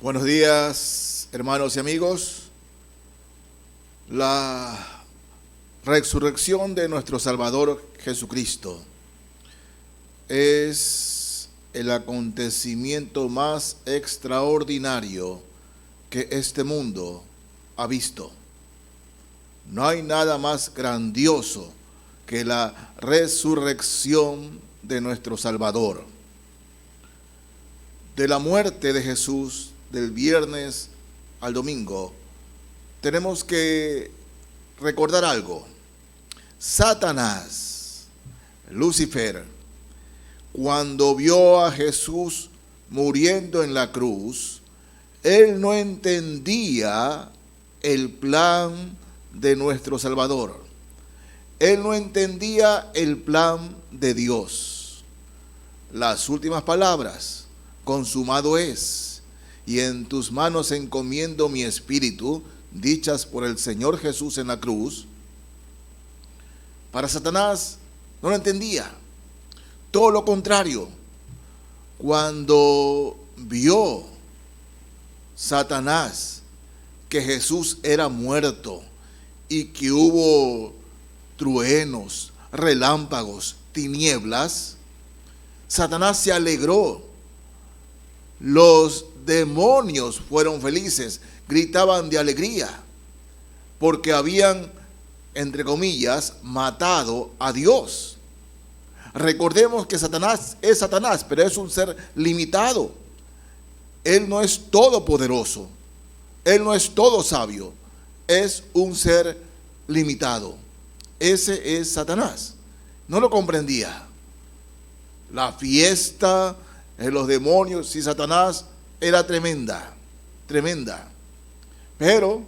Buenos días, hermanos y amigos. La resurrección de nuestro Salvador Jesucristo es el acontecimiento más extraordinario que este mundo ha visto. No hay nada más grandioso que la resurrección de nuestro Salvador. De la muerte de Jesús, del viernes al domingo, tenemos que recordar algo. Satanás, Lucifer, cuando vio a Jesús muriendo en la cruz, él no entendía el plan de nuestro Salvador. Él no entendía el plan de Dios. Las últimas palabras: consumado es, y en tus manos encomiendo mi espíritu, dichas por el Señor Jesús en la cruz. Para Satanás no lo entendía. Todo lo contrario. Cuando vio Satanás que Jesús era muerto y que hubo truenos, relámpagos, tinieblas, Satanás se alegró. Los demonios fueron felices, gritaban de alegría, porque habían, entre comillas, matado a Dios. Recordemos que Satanás es Satanás, pero es un ser limitado. Él no es todopoderoso, él no es todo sabio, es un ser limitado. Ese es Satanás. No lo comprendía. La fiesta de los demonios y Satanás era tremenda, tremenda. Pero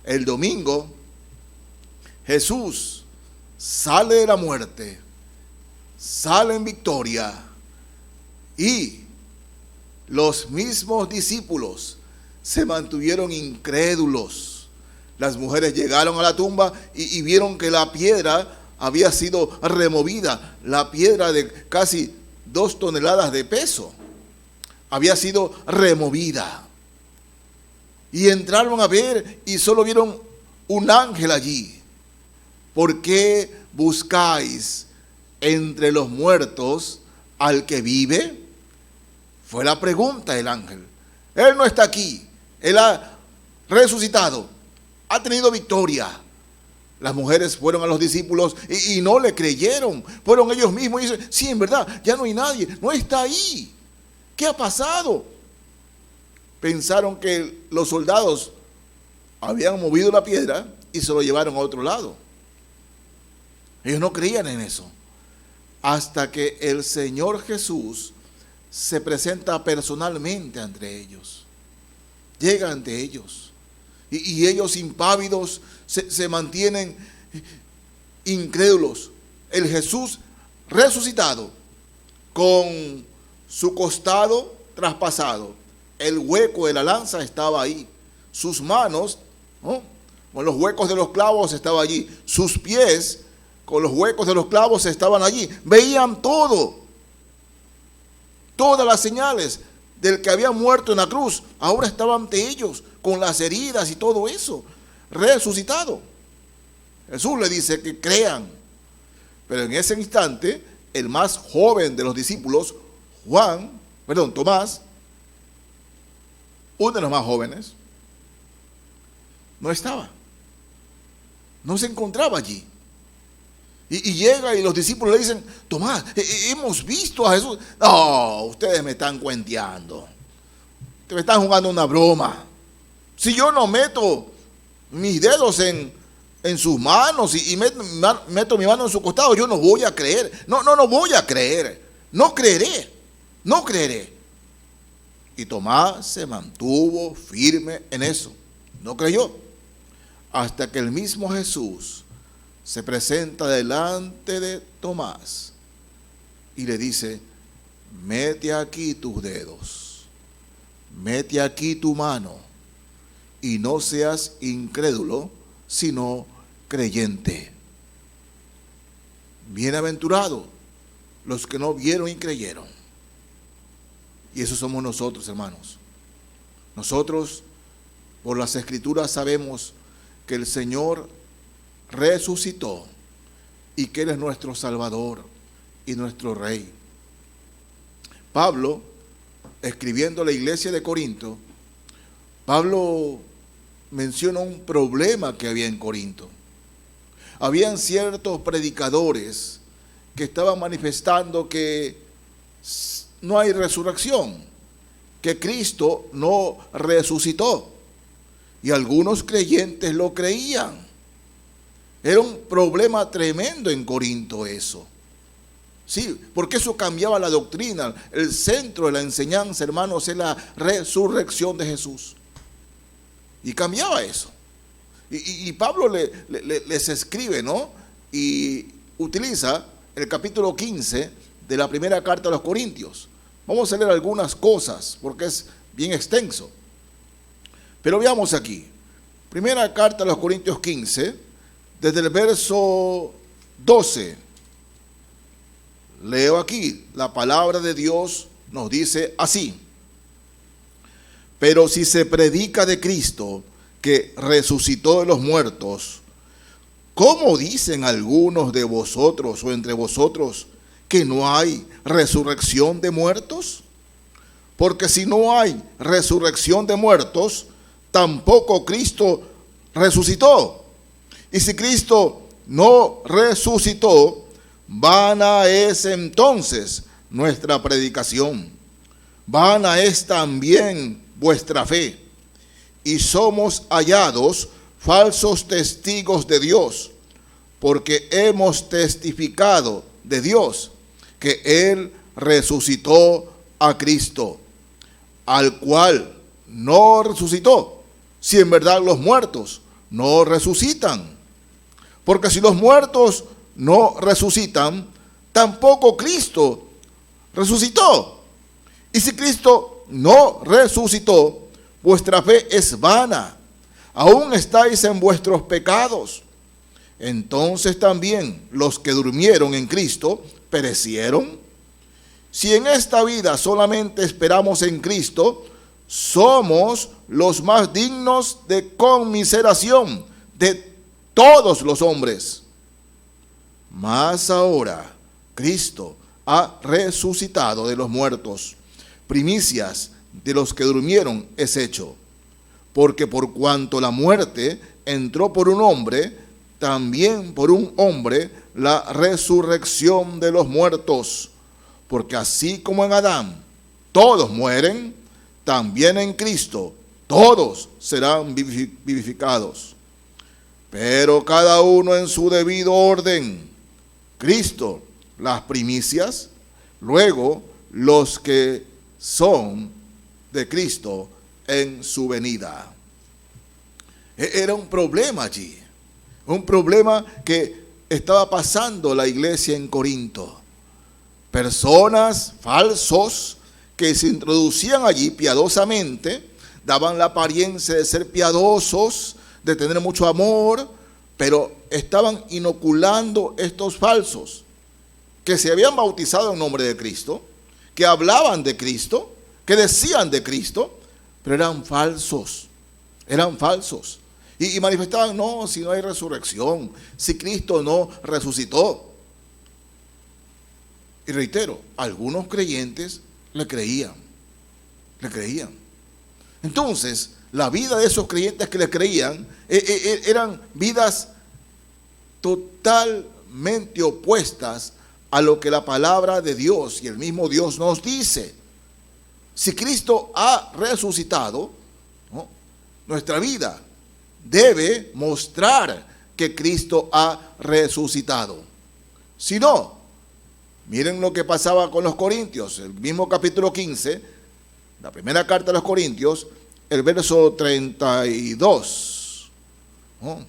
el domingo Jesús sale de la muerte, sale en victoria, y los mismos discípulos se mantuvieron incrédulos. Las mujeres llegaron a la tumba y vieron que la piedra había sido removida, la piedra de casi 2 toneladas de peso había sido removida. Y entraron a ver y solo vieron un ángel allí. ¿Por qué buscáis entre los muertos al que vive? Fue la pregunta del ángel. Él no está aquí, él ha resucitado, ha tenido victoria. Las mujeres fueron a los discípulos y no le creyeron. Fueron ellos mismos y dicen: sí, en verdad, ya no hay nadie, no está ahí. ¿Qué ha pasado? Pensaron que los soldados habían movido la piedra y se lo llevaron a otro lado. Ellos no creían en eso. Hasta que el Señor Jesús se presenta personalmente ante ellos. Llega ante ellos. Y ellos, impávidos, se mantienen incrédulos. El Jesús resucitado, con su costado traspasado, el hueco de la lanza estaba ahí, sus manos, ¿no?, con los huecos de los clavos estaba allí, sus pies con los huecos de los clavos estaban allí. Veían todo, todas las señales del que había muerto en la cruz, ahora estaba ante ellos, con las heridas y todo eso, resucitado. Jesús le dice que crean. Pero en ese instante, el más joven de los discípulos, Tomás, uno de los más jóvenes, no estaba. No se encontraba allí. Y llega y los discípulos le dicen: Tomás, hemos visto a Jesús. No, ustedes me están cuenteando. Ustedes me están jugando una broma. Si yo no meto mis dedos en sus manos y meto mi mano en su costado, yo no voy a creer. No voy a creer. No creeré. No creeré. Y Tomás se mantuvo firme en eso. No creyó. Hasta que el mismo Jesús se presenta delante de Tomás y le dice: mete aquí tus dedos, mete aquí tu mano, y no seas incrédulo, sino creyente. Bienaventurados los que no vieron y creyeron. Y eso somos nosotros, hermanos. Nosotros, por las Escrituras, sabemos que el Señor resucitó y que Él es nuestro Salvador y nuestro Rey. Pablo, escribiendo a la iglesia de Corinto, Pablo menciona un problema que había en Corinto. Habían ciertos predicadores que estaban manifestando que no hay resurrección, que Cristo no resucitó. Y algunos creyentes lo creían. Era un problema tremendo en Corinto eso. Sí, porque eso cambiaba la doctrina. El centro de la enseñanza, hermanos, es la resurrección de Jesús. Y cambiaba eso. Y Pablo les escribe, ¿no? Y utiliza el capítulo 15 de la primera carta a los Corintios. Vamos a leer algunas cosas porque es bien extenso. Pero veamos aquí. Primera carta a los Corintios 15, desde el verso 12. Leo aquí, la palabra de Dios nos dice así: pero si se predica de Cristo, que resucitó de los muertos, ¿cómo dicen algunos de vosotros o entre vosotros que no hay resurrección de muertos? Porque si no hay resurrección de muertos, tampoco Cristo resucitó. Y si Cristo no resucitó, vana es entonces nuestra predicación, vana es también vuestra fe, y somos hallados falsos testigos de Dios, porque hemos testificado de Dios que Él resucitó a Cristo, al cual no resucitó, si en verdad los muertos no resucitan. Porque si los muertos no resucitan, tampoco Cristo resucitó. Y si Cristo no resucitó, vuestra fe es vana, aún estáis en vuestros pecados. Entonces también los que durmieron en Cristo perecieron. Si en esta vida solamente esperamos en Cristo, somos los más dignos de conmiseración de todos los hombres. Mas ahora Cristo ha resucitado de los muertos, primicias de los que durmieron es hecho. Porque por cuanto la muerte entró por un hombre, también por un hombre la resurrección de los muertos. Porque así como en Adán todos mueren, también en Cristo todos serán vivificados. Pero cada uno en su debido orden. Cristo las primicias, luego los que son de Cristo en su venida. Era un problema allí, un problema que estaba pasando la iglesia en Corinto. Personas falsos que se introducían allí piadosamente, daban la apariencia de ser piadosos, de tener mucho amor, pero estaban inoculando estos falsos que se habían bautizado en nombre de Cristo, que hablaban de Cristo, que decían de Cristo, pero eran falsos, y manifestaban: no, si no hay resurrección, si Cristo no resucitó. Y reitero, algunos creyentes le creían. Entonces, la vida de esos creyentes que le creían eran vidas totalmente opuestas a lo que la palabra de Dios y el mismo Dios nos dice. Si Cristo ha resucitado, ¿no?, nuestra vida debe mostrar que Cristo ha resucitado. Si no, miren lo que pasaba con los corintios, el mismo capítulo 15, la primera carta a los Corintios, el verso 32. ¿No?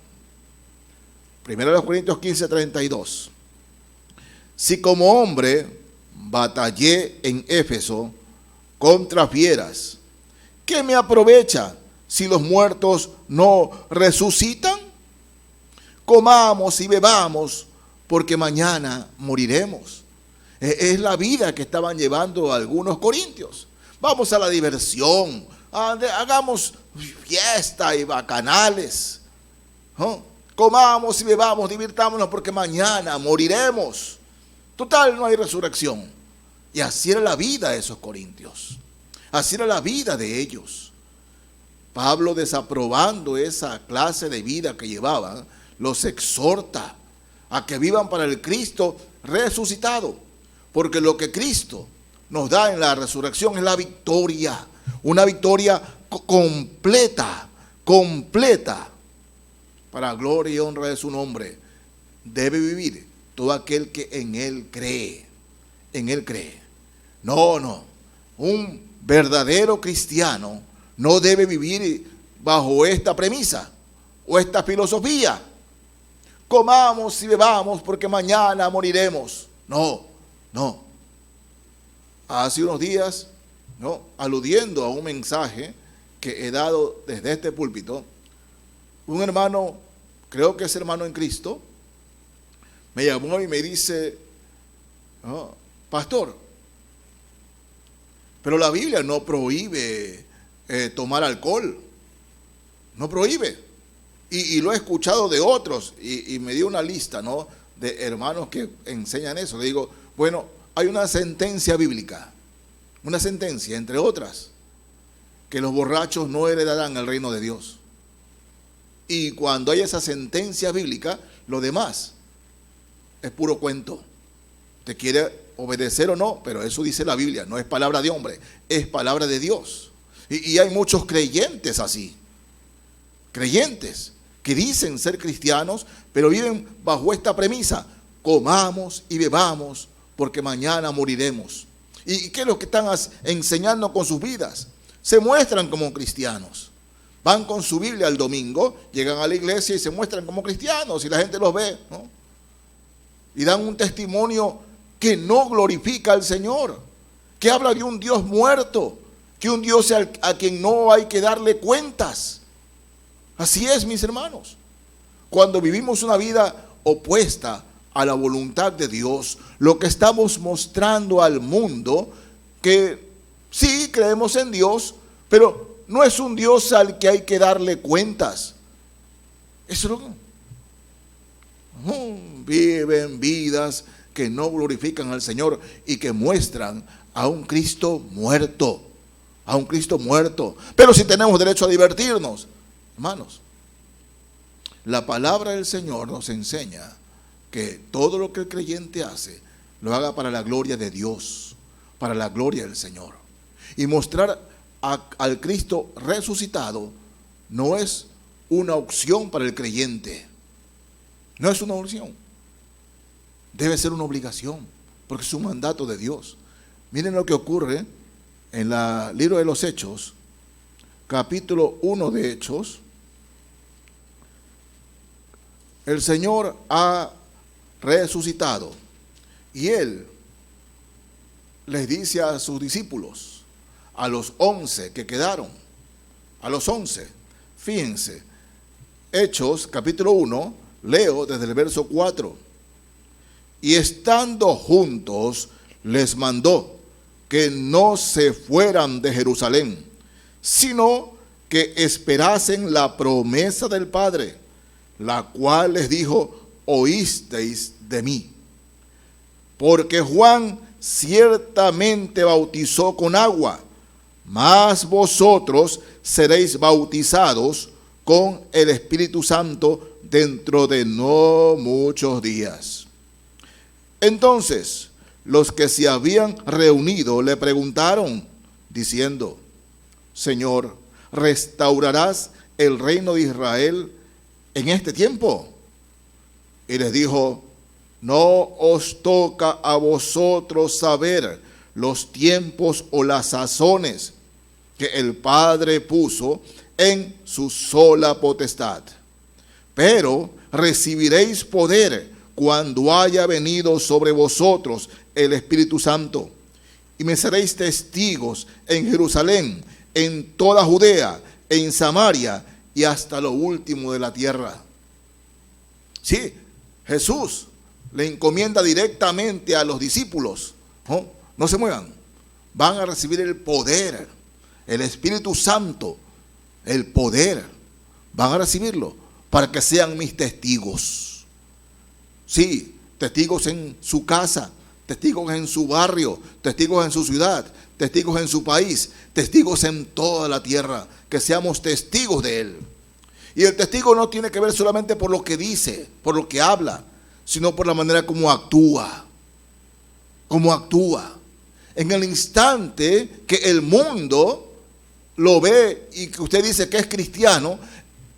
Primero los Corintios 15, 32. Si como hombre batallé en Éfeso contra fieras, ¿qué me aprovecha si los muertos no resucitan? Comamos y bebamos, porque mañana moriremos. Es la vida que estaban llevando algunos corintios. Vamos a la diversión, hagamos fiesta y bacanales, ¿no? Comamos y bebamos, divirtámonos porque mañana moriremos. Total, no hay resurrección. Y así era la vida de esos corintios. Así era la vida de ellos. Pablo, desaprobando esa clase de vida que llevaban, los exhorta a que vivan para el Cristo resucitado. Porque lo que Cristo nos da en la resurrección es la victoria. Una victoria completa. Para gloria y honra de su nombre. Debe vivir todo aquel que en Él cree. En Él cree. No. Un verdadero cristiano no debe vivir bajo esta premisa o esta filosofía. Comamos y bebamos porque mañana moriremos. No. Hace unos días, aludiendo a un mensaje que he dado desde este púlpito, un hermano, creo que es hermano en Cristo, me llamó y me dice, pastor, pero la Biblia no prohíbe tomar alcohol, no prohíbe. Y lo he escuchado de otros y me dio una lista, de hermanos que enseñan eso. Le digo, bueno, hay una sentencia bíblica, una sentencia, entre otras, que los borrachos no heredarán el reino de Dios. Y cuando hay esa sentencia bíblica, lo demás es puro cuento. Te quiere obedecer o no, pero eso dice la Biblia, no es palabra de hombre, es palabra de Dios. Y hay muchos creyentes así, creyentes que dicen ser cristianos, pero viven bajo esta premisa: comamos y bebamos porque mañana moriremos. ¿Y qué es lo que están enseñando con sus vidas? Se muestran como cristianos. Van con su Biblia el domingo, llegan a la iglesia y se muestran como cristianos y la gente los ve, y dan un testimonio que no glorifica al Señor, que habla de un Dios muerto, que un Dios a quien no hay que darle cuentas. Así es, mis hermanos. Cuando vivimos una vida opuesta a la voluntad de Dios, lo que estamos mostrando al mundo, que sí creemos en Dios, pero no es un Dios al que hay que darle cuentas. Eso es lo que viven vidas que no glorifican al Señor y que muestran a un Cristo muerto. A un Cristo muerto. Pero si tenemos derecho a divertirnos, hermanos, la palabra del Señor nos enseña que todo lo que el creyente hace, lo haga para la gloria de Dios, para la gloria del Señor. Y mostrar al Cristo resucitado no es una opción para el creyente. No es una opción. Debe ser una obligación, porque es un mandato de Dios. Miren lo que ocurre en el libro de los Hechos, capítulo 1 de Hechos. El Señor ha resucitado y Él les dice a sus discípulos, a los 11 que quedaron, a los 11, fíjense, Hechos capítulo 1, leo desde el verso 4. Y estando juntos, les mandó que no se fueran de Jerusalén, sino que esperasen la promesa del Padre, la cual les dijo: oísteis de mí. Porque Juan ciertamente bautizó con agua, mas vosotros seréis bautizados con el Espíritu Santo dentro de no muchos días. Entonces, los que se habían reunido le preguntaron, diciendo: Señor, ¿restaurarás el reino de Israel en este tiempo? Y les dijo: no os toca a vosotros saber los tiempos o las sazones que el Padre puso en su sola potestad. Pero recibiréis poder cuando haya venido sobre vosotros el Espíritu Santo. Y me seréis testigos en Jerusalén, en toda Judea, en Samaria y hasta lo último de la tierra. Sí, Jesús le encomienda directamente a los discípulos: no se muevan, van a recibir el poder el Espíritu Santo, el poder, van a recibirlo para que sean mis testigos. Sí, testigos en su casa, testigos en su barrio, testigos en su ciudad, testigos en su país, testigos en toda la tierra, que seamos testigos de Él. Y el testigo no tiene que ver solamente por lo que dice, por lo que habla, sino por la manera como actúa. Como actúa. En el instante que el mundo lo ve y que usted dice que es cristiano,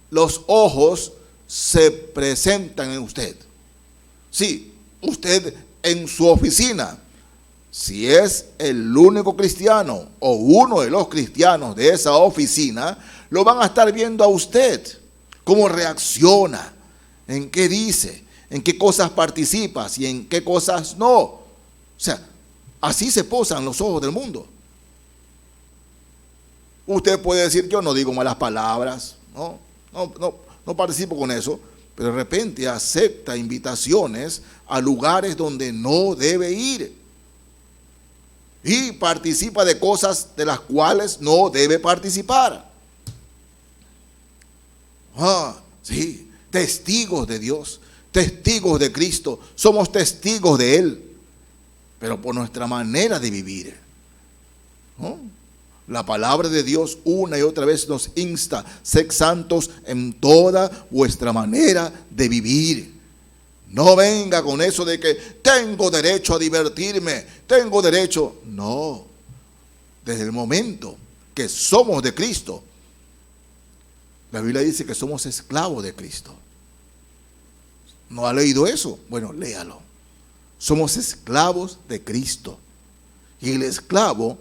los ojos se presentan en usted. Sí, usted en su oficina, si es el único cristiano o uno de los cristianos de esa oficina, lo van a estar viendo a usted, cómo reacciona, en qué dice, en qué cosas participa y en qué cosas no. O sea, así se posan los ojos del mundo. Usted puede decir, yo no digo malas palabras, no participo con eso, pero de repente acepta invitaciones a lugares donde no debe ir. Y participa de cosas de las cuales no debe participar. Sí, testigos de Dios, testigos de Cristo, somos testigos de Él, pero por nuestra manera de vivir. La palabra de Dios una y otra vez nos insta: sed santos en toda vuestra manera de vivir. No venga con eso de que tengo derecho a divertirme, tengo derecho. No, desde el momento que somos de Cristo, la Biblia dice que somos esclavos de Cristo. ¿No ha leído eso? Bueno, léalo. Somos esclavos de Cristo. Y el esclavo,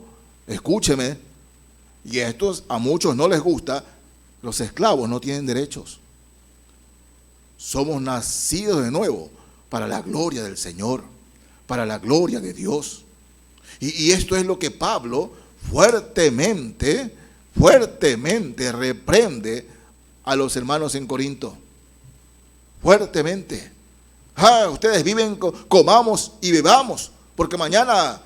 escúcheme, y esto a muchos no les gusta, los esclavos no tienen derechos. Somos nacidos de nuevo para la gloria del Señor, para la gloria de Dios. Y esto es lo que Pablo fuertemente reprende a los hermanos en Corinto. Fuertemente. Ustedes viven, comamos y bebamos, porque mañana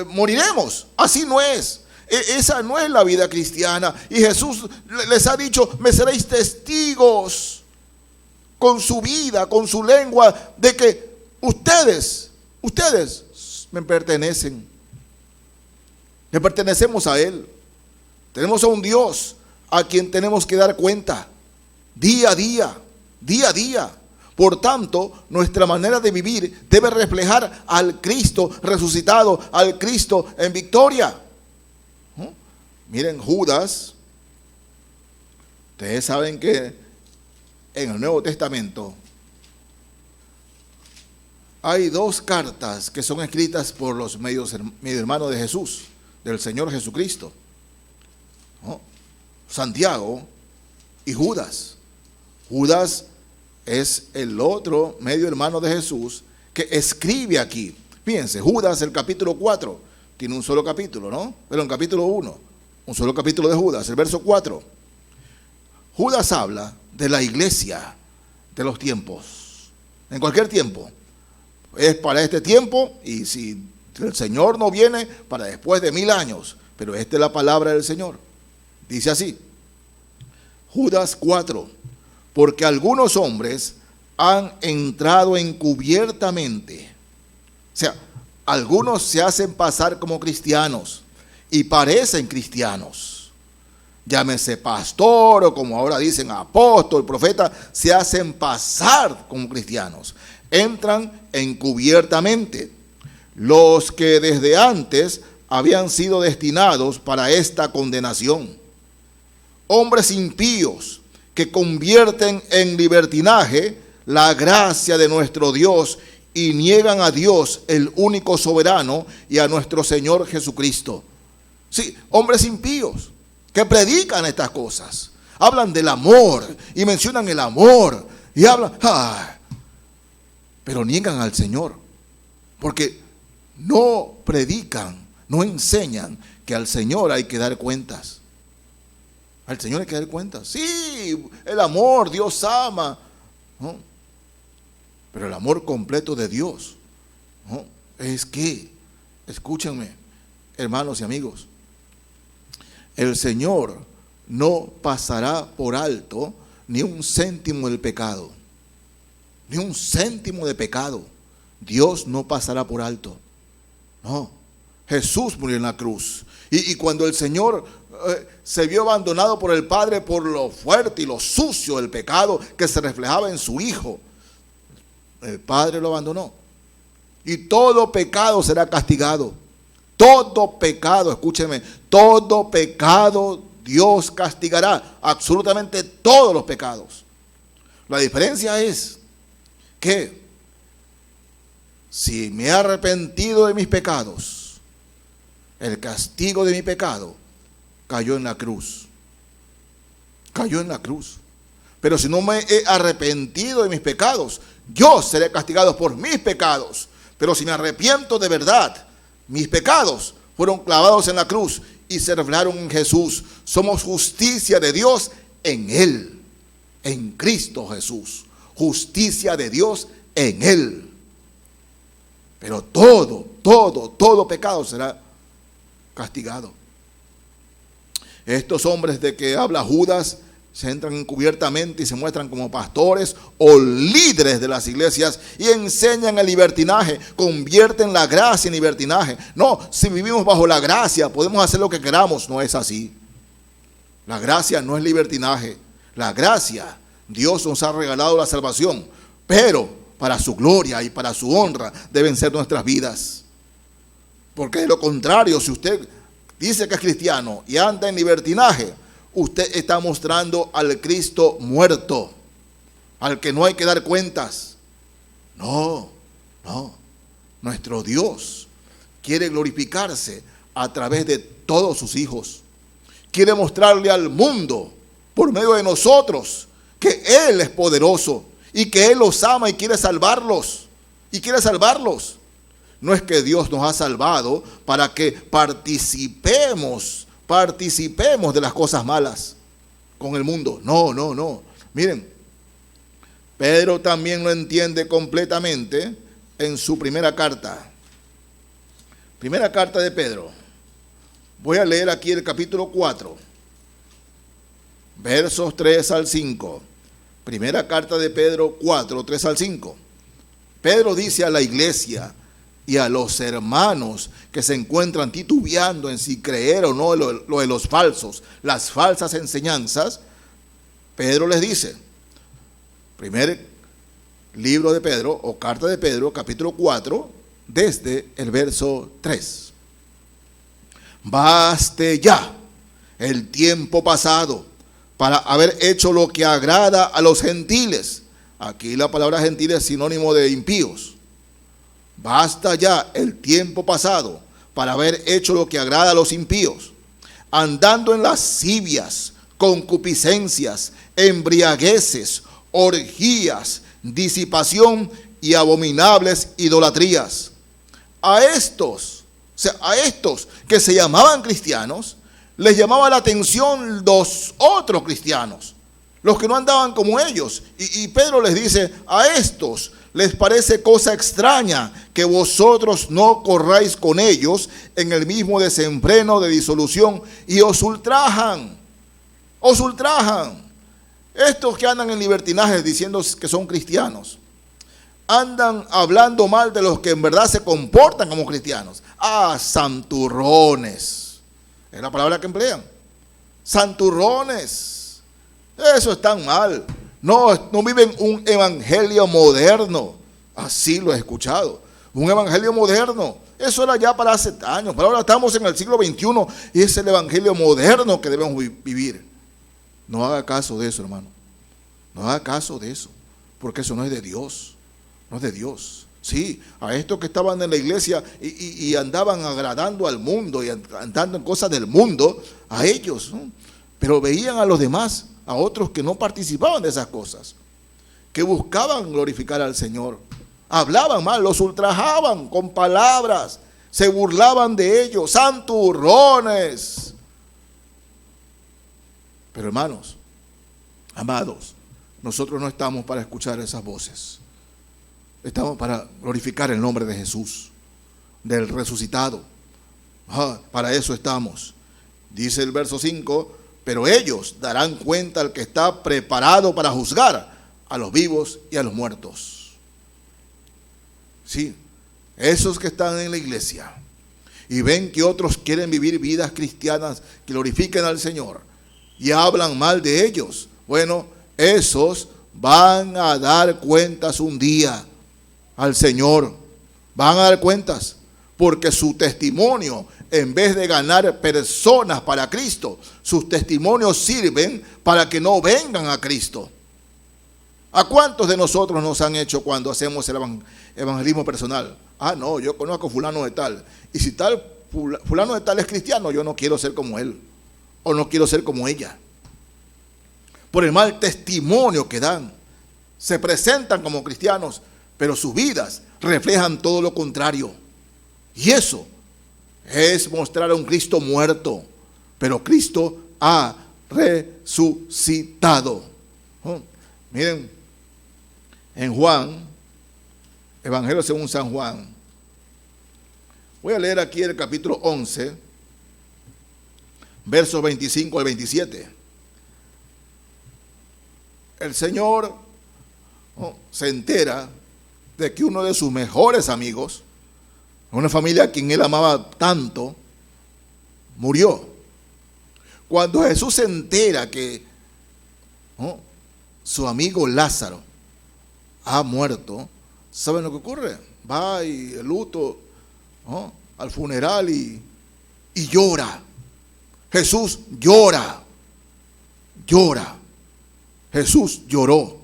moriremos. Así no es. Esa no es la vida cristiana. Y Jesús les ha dicho: me seréis testigos con su vida, con su lengua, de que ustedes me pertenecen. Le pertenecemos a Él. Tenemos a un Dios a quien tenemos que dar cuenta día a día. Por tanto, nuestra manera de vivir debe reflejar al Cristo resucitado, al Cristo en victoria. Miren, Judas, ustedes saben que en el Nuevo Testamento hay dos cartas que son escritas por los medio hermanos de Jesús, del Señor Jesucristo, Santiago y Judas. Judas es el otro medio hermano de Jesús que escribe aquí. Fíjense, Judas, el capítulo 4, tiene un solo capítulo, ¿no? Pero en capítulo 1, un solo capítulo de Judas, el verso 4. Judas habla de la iglesia de los tiempos, en cualquier tiempo. Es para este tiempo, y si el Señor no viene, para después de 1000 años. Pero esta es la palabra del Señor. Dice así, Judas 4: porque algunos hombres han entrado encubiertamente. O sea, algunos se hacen pasar como cristianos y parecen cristianos. Llámese pastor o, como ahora dicen, apóstol, profeta, se hacen pasar como cristianos. Entran encubiertamente. Los que desde antes habían sido destinados para esta condenación. Hombres impíos que convierten en libertinaje la gracia de nuestro Dios y niegan a Dios, el único soberano, y a nuestro Señor Jesucristo. Sí, hombres impíos que predican estas cosas, hablan del amor y mencionan el amor y hablan, pero niegan al Señor, porque no predican, no enseñan que al Señor hay que dar cuentas. Al Señor hay que dar cuentas. Sí, el amor, Dios ama, ¿no? Pero el amor completo de Dios, ¿no? Es que, escúchenme, hermanos y amigos, El Señor no pasará por alto ni un céntimo del pecado. Ni un céntimo de pecado. Dios no pasará por alto. No. Jesús murió en la cruz. Y cuando el Señor se vio abandonado por el Padre por lo fuerte y lo sucio del pecado que se reflejaba en su Hijo, el Padre lo abandonó. Y todo pecado será castigado. Todo pecado, escúchenme, todo pecado Dios castigará. Absolutamente todos los pecados. La diferencia es que si me he arrepentido de mis pecados, el castigo de mi pecado cayó en la cruz. Cayó en la cruz. Pero si no me he arrepentido de mis pecados, yo seré castigado por mis pecados. Pero si me arrepiento de verdad, mis pecados fueron clavados en la cruz y se reflejaron en Jesús. Somos justicia de Dios en Él, en Cristo Jesús. Justicia de Dios en Él. Pero todo pecado será castigado. Estos hombres de que habla Judas se entran encubiertamente y se muestran como pastores o líderes de las iglesias y enseñan el libertinaje, convierten la gracia en libertinaje. No, si vivimos bajo la gracia podemos hacer lo que queramos. No es así. La gracia no es libertinaje. La gracia, Dios nos ha regalado la salvación, pero para su gloria y para su honra deben ser nuestras vidas. Porque de lo contrario, si usted dice que es cristiano y anda en libertinaje, usted está mostrando al Cristo muerto, al que no hay que dar cuentas. No. Nuestro Dios quiere glorificarse a través de todos sus hijos. Quiere mostrarle al mundo, por medio de nosotros, que Él es poderoso y que Él los ama y quiere salvarlos. No es que Dios nos ha salvado para que participemos de las cosas malas con el mundo. No. Miren, Pedro también lo entiende completamente en su primera carta. Primera carta de Pedro. Voy a leer aquí el capítulo 4, versos 3 al 5. Primera carta de Pedro 4, 3 al 5. Pedro dice a la iglesia y a los hermanos que se encuentran titubeando en si creer o no lo de los falsos, las falsas enseñanzas, Pedro les dice, primer libro de Pedro o carta de Pedro, capítulo 4, desde el verso 3. Baste ya el tiempo pasado para haber hecho lo que agrada a los gentiles. Aquí la palabra gentil es sinónimo de impíos. Basta ya el tiempo pasado para haber hecho lo que agrada a los impíos, andando en lascivias, concupiscencias, embriagueces, orgías, disipación y abominables idolatrías. A estos que se llamaban cristianos, les llamaba la atención los otros cristianos, los que no andaban como ellos. Y Pedro les dice, a estos les parece cosa extraña que vosotros no corráis con ellos en el mismo desenfreno de disolución y os ultrajan. Estos que andan en libertinaje diciendo que son cristianos, andan hablando mal de los que en verdad se comportan como cristianos. Santurrones. Es la palabra que emplean. Santurrones. Eso es tan mal. No viven un evangelio moderno. Así lo he escuchado. Un evangelio moderno. Eso era ya para hace años. Pero ahora estamos en el siglo XXI y es el evangelio moderno que debemos vivir. No haga caso de eso, hermano. No haga caso de eso. Porque eso no es de Dios. No es de Dios. Sí, a estos que estaban en la iglesia y andaban agradando al mundo y andando en cosas del mundo, a ellos, ¿no? Pero veían a los demás, a otros que no participaban de esas cosas, que buscaban glorificar al Señor. Hablaban mal, los ultrajaban con palabras, se burlaban de ellos, santurrones. Pero hermanos, amados, nosotros no estamos para escuchar esas voces. Estamos para glorificar el nombre de Jesús, del resucitado. Para eso estamos. Dice el verso 5, pero ellos darán cuenta al que está preparado para juzgar a los vivos y a los muertos. Sí, esos que están en la iglesia y ven que otros quieren vivir vidas cristianas que glorifiquen al Señor y hablan mal de ellos, bueno, esos van a dar cuentas un día al Señor. Van a dar cuentas porque su testimonio, en vez de ganar personas para Cristo, sus testimonios sirven para que no vengan a Cristo. ¿A cuántos de nosotros nos han hecho cuando hacemos el evangelismo personal? Ah, no, yo conozco fulano de tal. Y si tal fulano de tal es cristiano, yo no quiero ser como él. O no quiero ser como ella. Por el mal testimonio que dan. Se presentan como cristianos, pero sus vidas reflejan todo lo contrario. Y eso es mostrar a un Cristo muerto. Pero Cristo ha resucitado. Miren, en Juan, Evangelio según San Juan, voy a leer aquí el capítulo 11, versos 25 al 27. El Señor se entera de que uno de sus mejores amigos, una familia a quien él amaba tanto, murió. Cuando Jesús se entera que su amigo Lázaro ha muerto, ¿saben lo que ocurre? Va y el luto al funeral y llora. Jesús llora. Jesús lloró.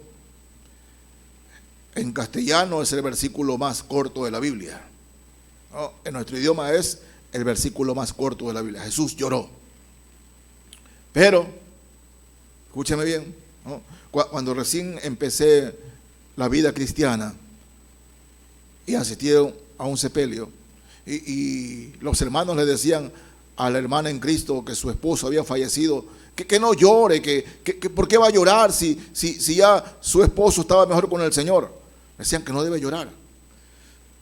En castellano es el versículo más corto de la Biblia. En nuestro idioma es el versículo más corto de la Biblia. Jesús lloró. Pero, escúcheme bien, cuando recién empecé la vida cristiana y asistí a un sepelio y los hermanos le decían a la hermana en Cristo que su esposo había fallecido, que no llore, que ¿por qué va a llorar si ya su esposo estaba mejor con el Señor? Decían que no debe llorar.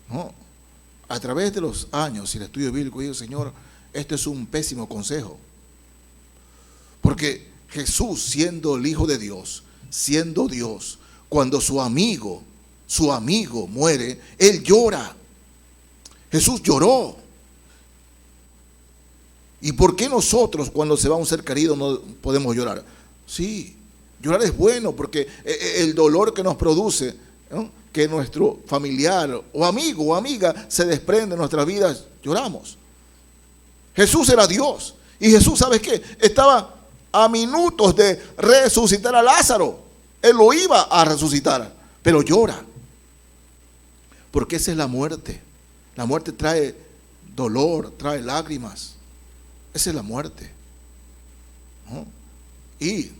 No. A través de los años y el estudio bíblico, digo, Señor, este es un pésimo consejo. Porque Jesús, siendo el Hijo de Dios, siendo Dios, cuando su amigo muere, Él llora. Jesús lloró. ¿Y por qué nosotros cuando se va un ser querido no podemos llorar? Sí, llorar es bueno porque el dolor que nos produce, que nuestro familiar o amigo o amiga se desprende de nuestras vidas, lloramos. Jesús era Dios y Jesús, ¿sabes qué? Estaba a minutos de resucitar a Lázaro. Él lo iba a resucitar, pero llora. Porque esa es la muerte. La muerte trae dolor, trae lágrimas. Esa es la muerte. Y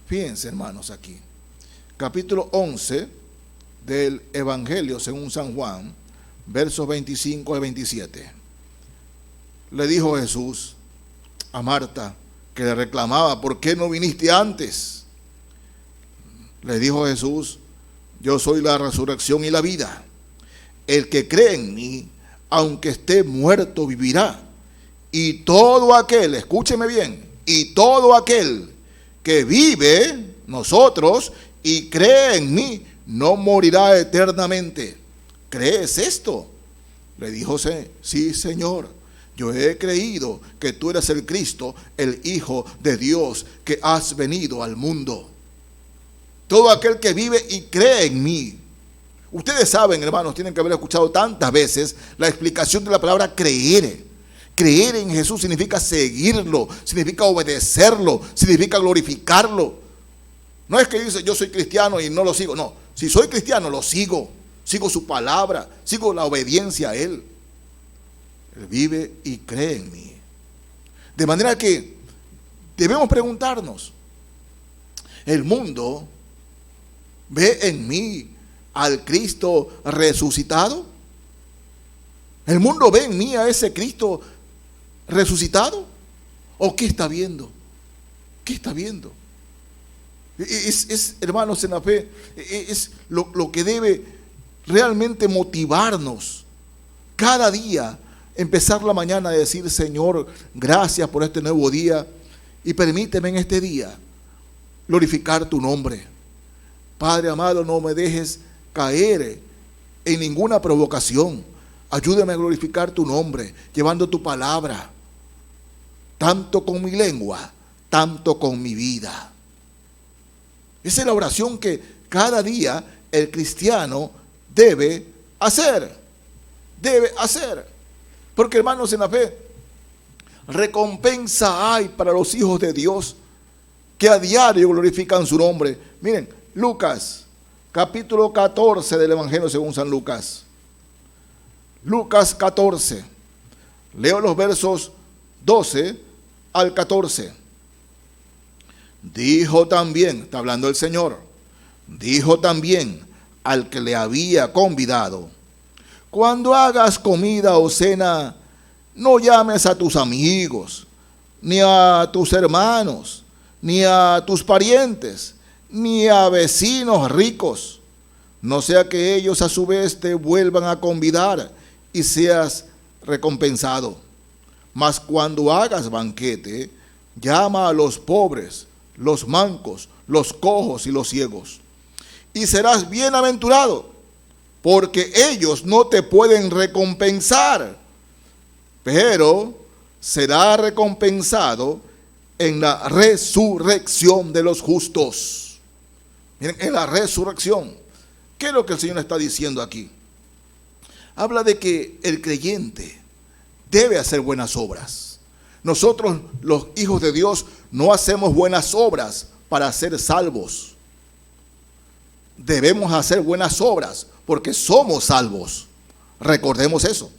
fíjense, hermanos, aquí. Capítulo 11 del Evangelio según San Juan, versos 25 al 27. Le dijo Jesús a Marta, que le reclamaba, ¿por qué no viniste antes? Le dijo Jesús, yo soy la resurrección y la vida. El que cree en mí, aunque esté muerto, vivirá. Y todo aquel, escúcheme bien, y todo aquel que vive, nosotros, y cree en mí, no morirá eternamente. ¿Crees esto? Le dijo, sí, Señor. Yo he creído que tú eres el Cristo, el Hijo de Dios, que has venido al mundo. Todo aquel que vive y cree en mí. Ustedes saben, hermanos, tienen que haber escuchado tantas veces la explicación de la palabra creer. Creer en Jesús significa seguirlo, significa obedecerlo, significa glorificarlo. No es que dice, yo soy cristiano y no lo sigo. No, si soy cristiano, lo sigo. Sigo su palabra, sigo la obediencia a Él. Él vive y cree en mí. De manera que debemos preguntarnos, ¿el mundo ve en mí al Cristo resucitado? ¿El mundo ve en mí a ese Cristo resucitado? ¿O qué está viendo? ¿Qué está viendo? Hermanos, en la fe, es lo que debe realmente motivarnos cada día empezar la mañana a decir: Señor, gracias por este nuevo día, y permíteme en este día glorificar tu nombre. Padre amado, no me dejes caer en ninguna provocación. Ayúdame a glorificar tu nombre, llevando tu palabra, tanto con mi lengua, tanto con mi vida. Esa es la oración que cada día el cristiano debe hacer. Debe hacer. Porque, hermanos, en la fe, recompensa hay para los hijos de Dios que a diario glorifican su nombre. Miren, Lucas, capítulo 14 del Evangelio según San Lucas. Lucas 14. Leo los versos 12 al 14. Dijo también, está hablando el Señor, dijo también al que le había convidado: cuando hagas comida o cena, no llames a tus amigos, ni a tus hermanos, ni a tus parientes, ni a vecinos ricos, no sea que ellos a su vez te vuelvan a convidar y seas recompensado. Mas cuando hagas banquete, llama a los pobres, los mancos, los cojos y los ciegos, y serás bienaventurado, porque ellos no te pueden recompensar, pero será recompensado en la resurrección de los justos. Miren, en la resurrección. ¿Qué es lo que el Señor está diciendo aquí? Habla de que el creyente debe hacer buenas obras. Nosotros, los hijos de Dios, no hacemos buenas obras para ser salvos. Debemos hacer buenas obras porque somos salvos. Recordemos eso.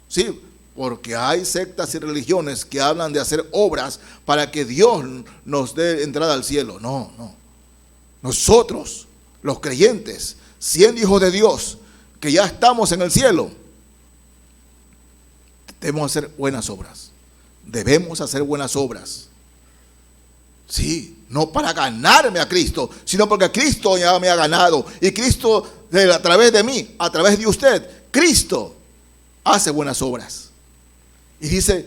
Sí, porque hay sectas y religiones que hablan de hacer obras para que Dios nos dé entrada al cielo. No, no. Nosotros, los creyentes, siendo hijos de Dios, que ya estamos en el cielo, debemos hacer buenas obras. Debemos hacer buenas obras. Sí, no para ganarme a Cristo, sino porque Cristo ya me ha ganado. Y Cristo, a través de mí, a través de usted, Cristo hace buenas obras. Y dice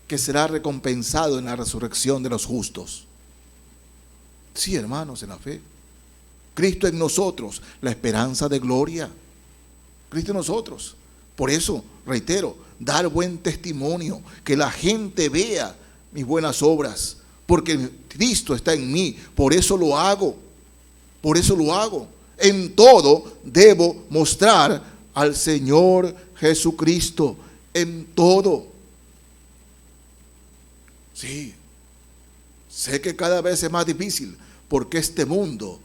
que será recompensado en la resurrección de los justos. Sí, hermanos, en la fe. Cristo en nosotros, la esperanza de gloria. Cristo en nosotros. Por eso, reitero, dar buen testimonio, que la gente vea mis buenas obras, porque Cristo está en mí, por eso lo hago, por eso lo hago. En todo debo mostrar al Señor Jesucristo, en todo. Sí, sé que cada vez es más difícil, porque este mundo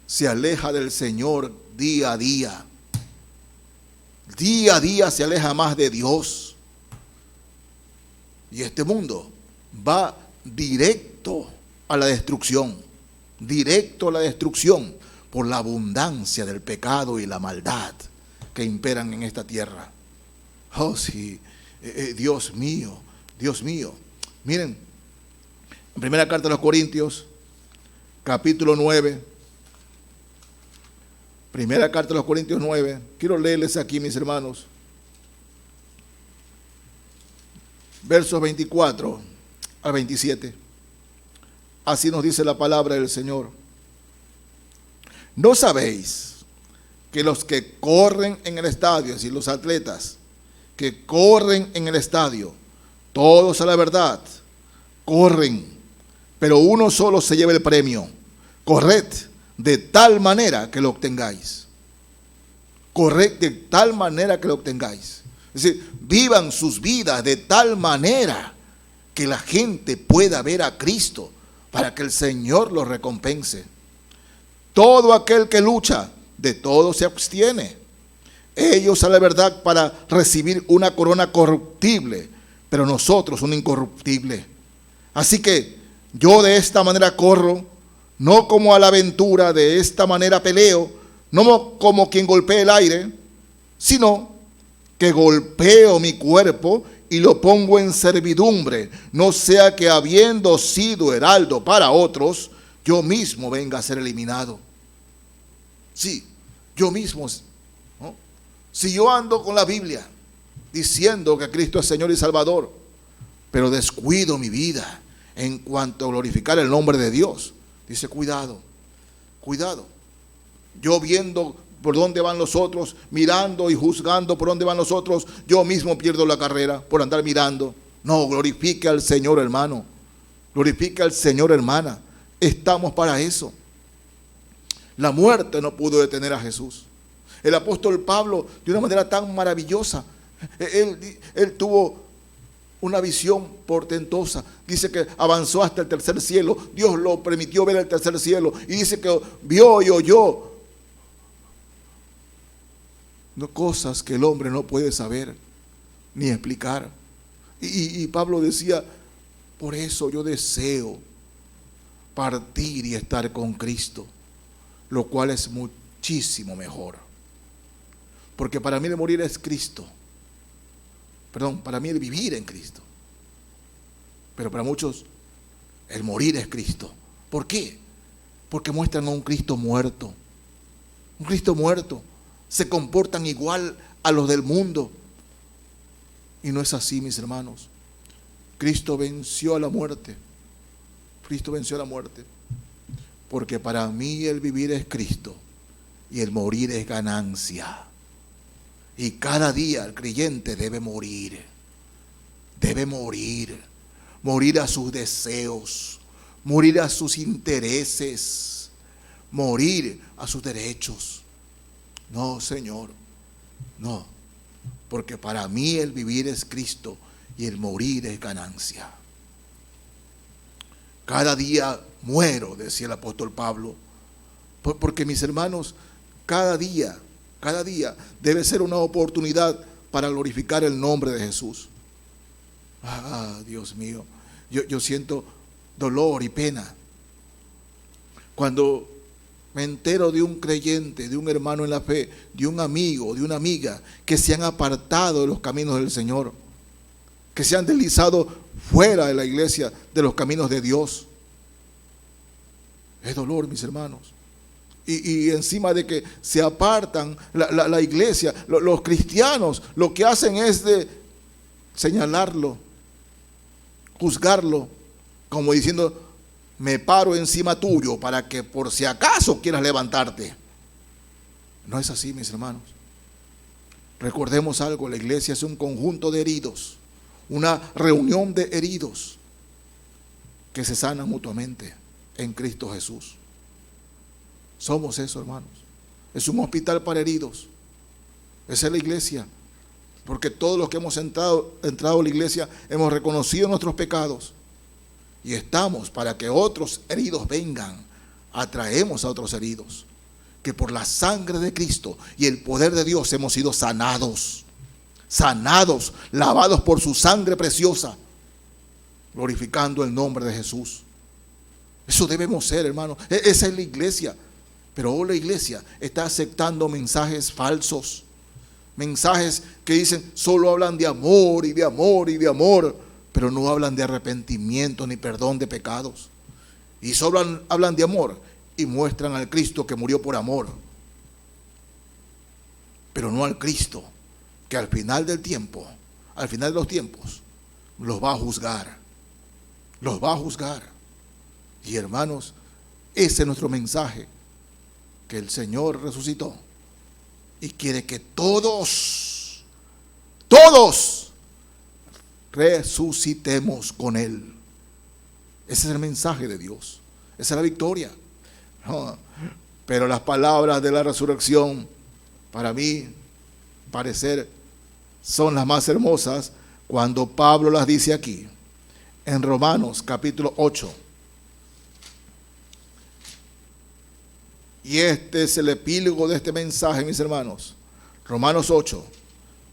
se aleja del Señor día a día. Día a día se aleja más de Dios. Y este mundo va directo a la destrucción. Directo a la destrucción por la abundancia del pecado y la maldad que imperan en esta tierra. Oh, sí, Dios mío, Dios mío. Miren, en primera carta de los Corintios, capítulo 9. Primera carta de los Corintios 9. Quiero leerles aquí, mis hermanos. Versos 24 al 27. Así nos dice la palabra del Señor. ¿No sabéis que los que corren en el estadio, es decir, los atletas que corren en el estadio, todos a la verdad, corren, pero uno solo se lleva el premio? Corred de tal manera que lo obtengáis. Corred de tal manera que lo obtengáis. Es decir, vivan sus vidas de tal manera que la gente pueda ver a Cristo, para que el Señor los recompense. Todo aquel que lucha, de todo se abstiene. Ellos a la verdad para recibir una corona corruptible, pero nosotros una incorruptible. Así que yo de esta manera corro, no como a la aventura, de esta manera peleo, no como quien golpea el aire, sino que golpeo mi cuerpo y lo pongo en servidumbre, no sea que habiendo sido heraldo para otros, yo mismo venga a ser eliminado. Sí, yo mismo, ¿no? Si yo ando con la Biblia, diciendo que Cristo es Señor y Salvador, pero descuido mi vida en cuanto a glorificar el nombre de Dios. Dice, cuidado, cuidado. Yo viendo por dónde van los otros, mirando y juzgando por dónde van los otros, yo mismo pierdo la carrera por andar mirando. No, glorifique al Señor, hermano. Glorifique al Señor, hermana. Estamos para eso. La muerte no pudo detener a Jesús. El apóstol Pablo, de una manera tan maravillosa, él tuvo una visión portentosa. Dice que avanzó hasta el tercer cielo. Dios lo permitió ver el tercer cielo. Y dice que vio y oyó cosas que el hombre no puede saber ni explicar. Y Pablo decía, por eso yo deseo partir y estar con Cristo, lo cual es muchísimo mejor. Porque para mí el morir es Cristo. Perdón, para mí el vivir en Cristo. Pero para muchos el morir es Cristo. ¿Por qué? Porque muestran a un Cristo muerto. Un Cristo muerto. Se comportan igual a los del mundo. Y no es así, mis hermanos. Cristo venció a la muerte. Cristo venció a la muerte. Porque para mí el vivir es Cristo y el morir es ganancia. Y cada día el creyente debe morir. Debe morir. Morir a sus deseos. Morir a sus intereses. Morir a sus derechos. No, Señor. No. Porque para mí el vivir es Cristo y el morir es ganancia. Cada día muero, decía el apóstol Pablo. Porque mis hermanos, cada día debe ser una oportunidad para glorificar el nombre de Jesús. Ah, Dios mío, yo siento dolor y pena cuando me entero de un creyente, de un hermano en la fe, de un amigo, de una amiga que se han apartado de los caminos del Señor, que se han deslizado fuera de la iglesia, de los caminos de Dios. Es dolor, mis hermanos. Y encima de que se apartan la iglesia, los cristianos lo que hacen es de señalarlo, juzgarlo, como diciendo, me paro encima tuyo para que por si acaso quieras levantarte. No es así, mis hermanos. Recordemos algo, la iglesia es un conjunto de heridos, una reunión de heridos que se sanan mutuamente en Cristo Jesús. Somos eso, hermanos. Es un hospital para heridos. Esa es la iglesia. Porque todos los que hemos entrado a la iglesia hemos reconocido nuestros pecados. Y estamos para que otros heridos vengan. Atraemos a otros heridos. Que por la sangre de Cristo y el poder de Dios hemos sido sanados. Sanados, lavados por su sangre preciosa. Glorificando el nombre de Jesús. Eso debemos ser, hermanos. Esa es la iglesia. Pero hoy la iglesia está aceptando mensajes falsos. Mensajes que dicen, solo hablan de amor y de amor y de amor, pero no hablan de arrepentimiento ni perdón de pecados. Y solo hablan de amor y muestran al Cristo que murió por amor. Pero no al Cristo que al final del tiempo, al final de los tiempos, los va a juzgar. Los va a juzgar. Y hermanos, ese es nuestro mensaje. Que el Señor resucitó y quiere que todos resucitemos con Él. Ese es el mensaje de Dios. Esa es la victoria. No, pero las palabras de la resurrección, para mí, parecer, son las más hermosas cuando Pablo las dice aquí, en Romanos capítulo 8. Y este es el epílogo de este mensaje, mis hermanos. Romanos 8,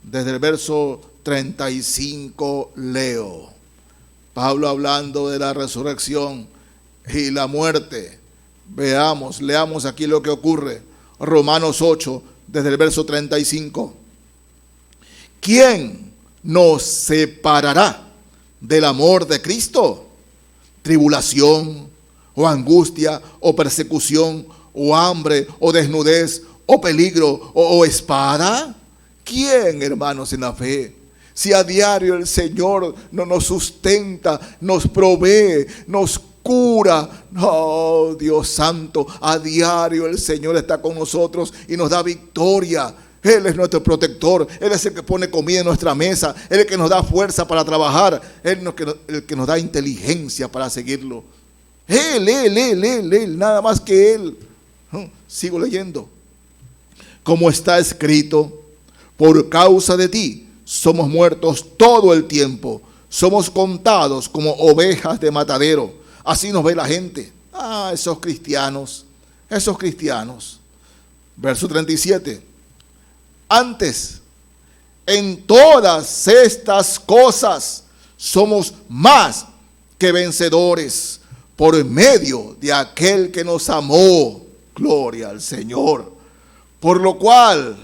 desde el verso 35 leo. Pablo hablando de la resurrección y la muerte. Leamos aquí lo que ocurre. Romanos 8, desde el verso 35. ¿Quién nos separará del amor de Cristo? ¿Tribulación, o angustia, o persecución, o hambre, o desnudez, o peligro, o espada? ¿Quién, hermanos, en la fe Si a diario el Señor no nos sustenta, nos provee, nos cura. Oh, Dios santo, a diario el Señor está con nosotros y nos da victoria. Él es nuestro protector, Él es el que pone comida en nuestra mesa, Él es el que nos da fuerza para trabajar, Él es el que nos da inteligencia para seguirlo. Él, nada más que Él. Sigo leyendo. Como está escrito, por causa de ti somos muertos todo el tiempo, somos contados como ovejas de matadero. Así nos ve la gente. Esos cristianos. Verso 37. Antes, en todas estas cosas somos más que vencedores por medio de aquel que nos amó. Gloria al Señor. Por lo cual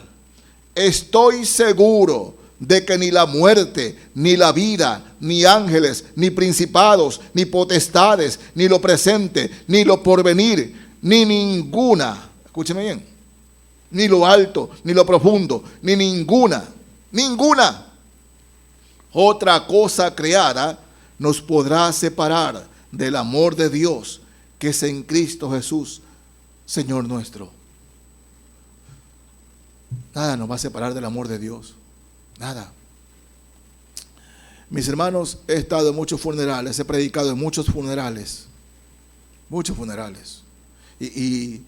estoy seguro de que ni la muerte, ni la vida, ni ángeles, ni principados, ni potestades, ni lo presente, ni lo porvenir, ni ninguna, escúcheme bien, ni lo alto, ni lo profundo, ni ninguna otra cosa creada nos podrá separar del amor de Dios que es en Cristo Jesús, Señor nuestro. Nada nos va a separar del amor de Dios. Nada. Mis hermanos, he estado en muchos funerales, he predicado en muchos funerales. Y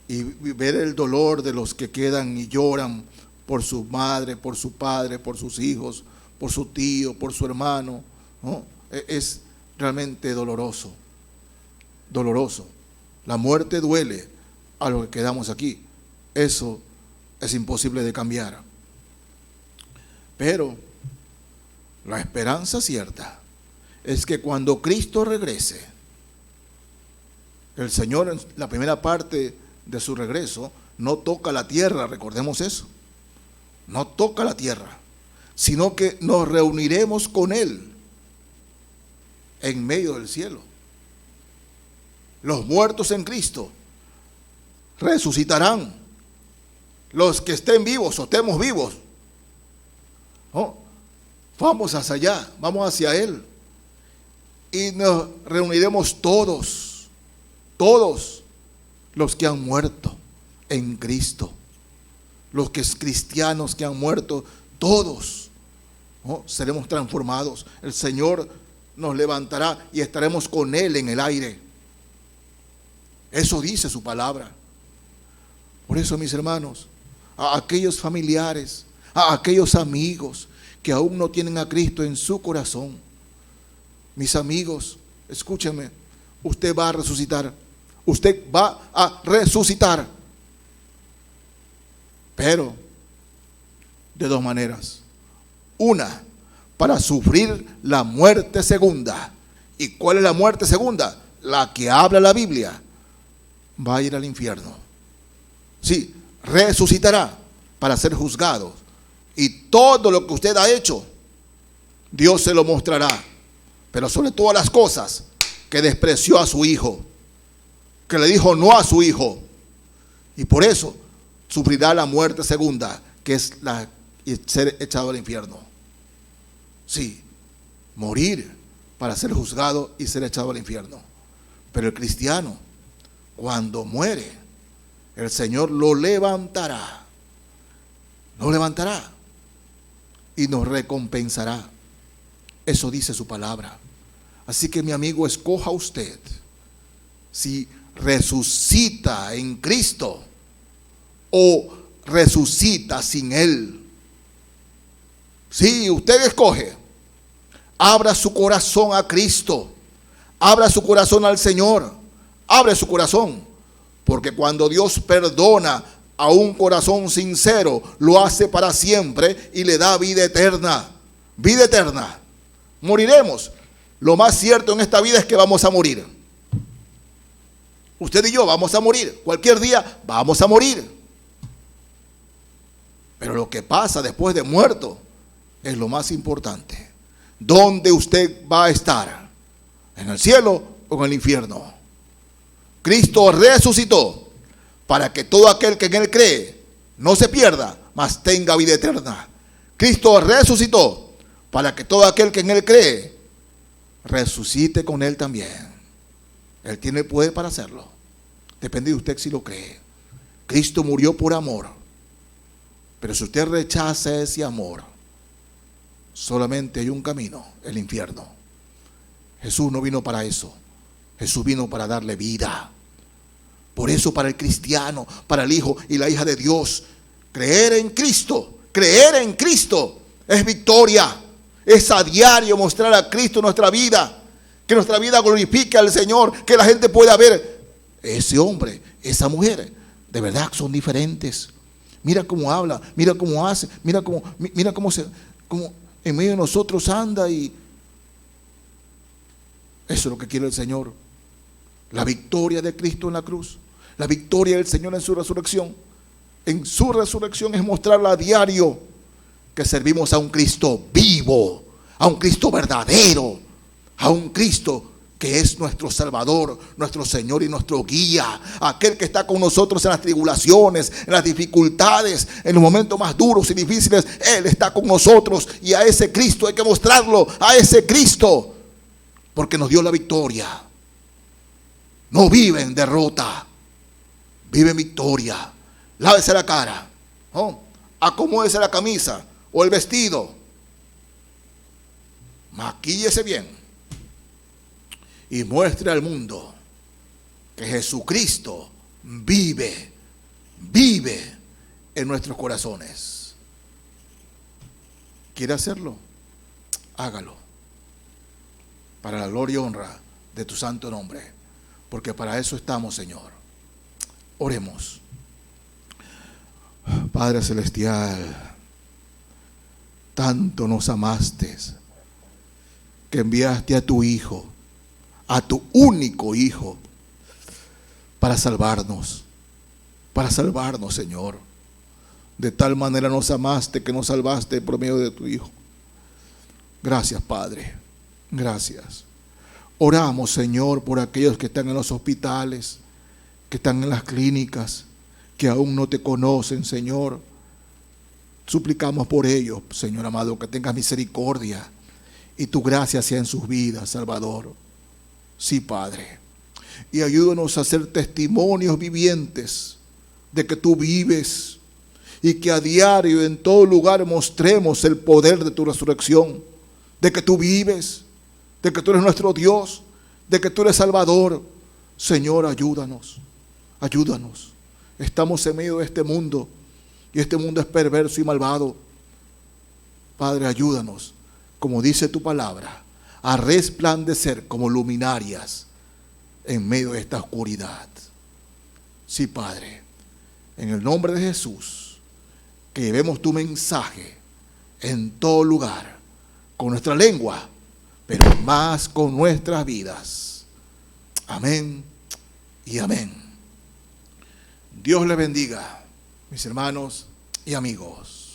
ver el dolor de los que quedan y lloran por su madre, por su padre, por sus hijos, por su tío, por su hermano, ¿no? Es realmente doloroso. La muerte duele a los que quedamos aquí. Eso es imposible de cambiar. Pero la esperanza cierta es que cuando Cristo regrese, el Señor en la primera parte de su regreso no toca la tierra, recordemos eso. No toca la tierra, sino que nos reuniremos con Él en medio del cielo. Los muertos en Cristo resucitarán. Los que estén vivos o estemos vivos, ¿no? Vamos hacia allá, vamos hacia Él. Y nos reuniremos todos los que han muerto en Cristo. Los que es cristianos que han muerto, todos, ¿no? Seremos transformados. El Señor nos levantará y estaremos con Él en el aire. Eso dice su palabra. Por eso, mis hermanos, a aquellos familiares, a aquellos amigos que aún no tienen a Cristo en su corazón, mis amigos, escúchenme, usted va a resucitar. Usted va a resucitar. Pero de dos maneras. Una, para sufrir la muerte segunda. ¿Y cuál es la muerte segunda? La que habla la Biblia. Va a ir al infierno. Sí, resucitará para ser juzgado. Y todo lo que usted ha hecho, Dios se lo mostrará. Pero sobre todas las cosas, que despreció a su hijo, que le dijo no a su hijo, y por eso sufrirá la muerte segunda, que es ser echado al infierno. Sí, morir para ser juzgado y ser echado al infierno. Pero el cristiano, cuando muere, el Señor lo levantará y nos recompensará. Eso dice su palabra. Así que, mi amigo, escoja usted si resucita en Cristo o resucita sin Él. Sí, usted escoge. Abra su corazón a Cristo. Abra su corazón al Señor. Abre su corazón. Porque cuando Dios perdona a un corazón sincero, lo hace para siempre y le da vida eterna. Vida eterna. Moriremos. Lo más cierto en esta vida es que vamos a morir. Usted y yo vamos a morir. Cualquier día vamos a morir. Pero lo que pasa después de muerto es lo más importante. ¿Dónde usted va a estar? ¿En el cielo o en el infierno? Cristo resucitó para que todo aquel que en Él cree no se pierda, mas tenga vida eterna. Cristo resucitó para que todo aquel que en Él cree resucite con Él también. Él tiene el poder para hacerlo. Depende de usted si lo cree. Cristo murió por amor. Pero si usted rechaza ese amor, solamente hay un camino, el infierno. Jesús no vino para eso. Jesús vino para darle vida. Por eso para el cristiano, para el hijo y la hija de Dios, creer en Cristo es victoria. Es a diario mostrar a Cristo en nuestra vida. Que nuestra vida glorifique al Señor. Que la gente pueda ver, ese hombre, esa mujer, de verdad son diferentes. Mira cómo habla, mira cómo hace, mira cómo en medio de nosotros anda, y eso es lo que quiere el Señor. La victoria de Cristo en la cruz, la victoria del Señor en su resurrección. En su resurrección es mostrarla a diario que servimos a un Cristo vivo, a un Cristo verdadero, a un Cristo que es nuestro Salvador, nuestro Señor y nuestro guía, aquel que está con nosotros en las tribulaciones, en las dificultades, en los momentos más duros y difíciles. Él está con nosotros, y a ese Cristo hay que mostrarlo, a ese Cristo, porque nos dio la victoria. No vive en derrota, vive en victoria. Lávese la cara, ¿no? Acomódese la camisa o el vestido, maquíllese bien y muestre al mundo que Jesucristo vive en nuestros corazones. ¿Quiere hacerlo? Hágalo, para la gloria y honra de tu santo nombre, porque para eso estamos, Señor. Oremos. Padre celestial, tanto nos amaste que enviaste a tu Hijo, a tu único Hijo, para salvarnos, Señor. De tal manera nos amaste que nos salvaste por medio de tu Hijo. Gracias, Padre, gracias. Oramos, Señor, por aquellos que están en los hospitales, que están en las clínicas, que aún no te conocen, Señor. Suplicamos por ellos, Señor amado, que tengas misericordia y tu gracia sea en sus vidas, Salvador. Sí, Padre. Y ayúdanos a ser testimonios vivientes de que tú vives, y que a diario en todo lugar mostremos el poder de tu resurrección, de que tú vives, de que tú eres nuestro Dios, de que tú eres Salvador. Señor, ayúdanos. Estamos en medio de este mundo, y este mundo es perverso y malvado. Padre, ayúdanos, como dice tu palabra, a resplandecer como luminarias en medio de esta oscuridad. Sí, Padre, en el nombre de Jesús, que llevemos tu mensaje en todo lugar, con nuestra lengua, pero más con nuestras vidas. Amén y amén. Dios les bendiga, mis hermanos y amigos.